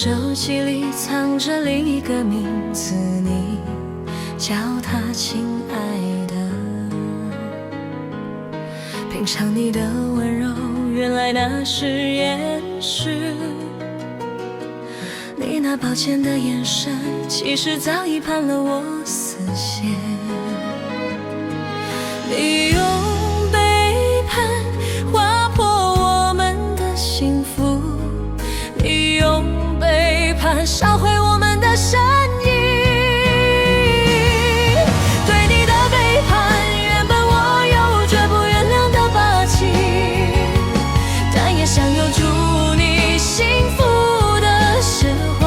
手机里藏着另一个名字，你叫他亲爱的。品尝你的温柔，原来那是掩饰。你那抱歉的眼神，其实早已判了我死刑。你用背叛划破我们的幸福，你用背叛烧毁我们的善意。对你的背叛，原本我有绝不原谅的霸气，但也想有祝你幸福的释怀，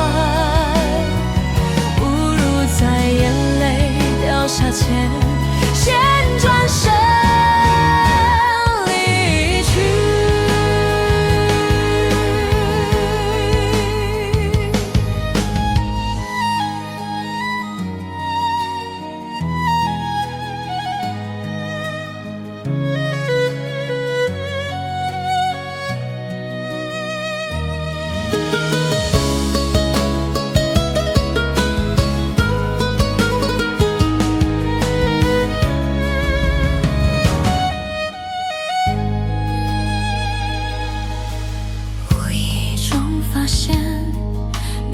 不如在眼泪掉下前，先转身离去。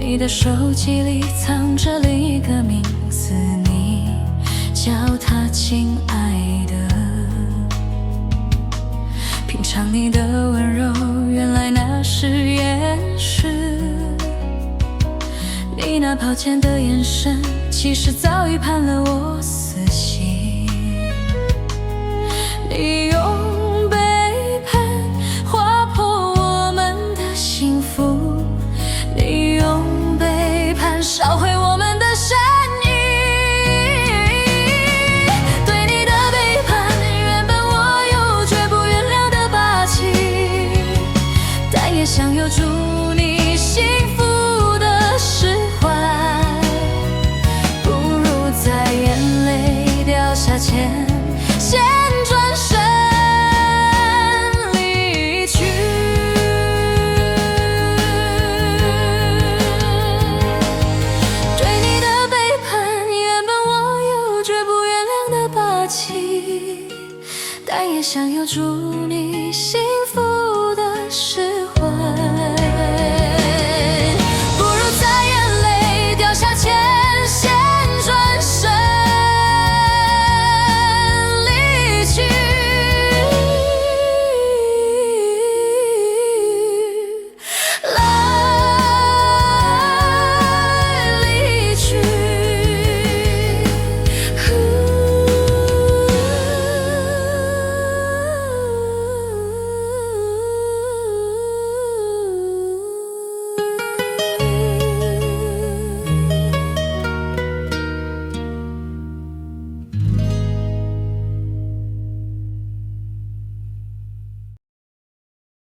你的手机里藏着另一个名字，你叫他亲爱的。品尝你的温柔，原来那是掩饰。你那抱歉的眼神，其实早已判了我死刑。你用背叛划破我们的幸福，你用烧毁我们的善意。对你的背叛，原本我有绝不原谅的霸气，但也想有祝你幸福的释怀，不如在眼泪掉下前，先转身离去。但也想有祝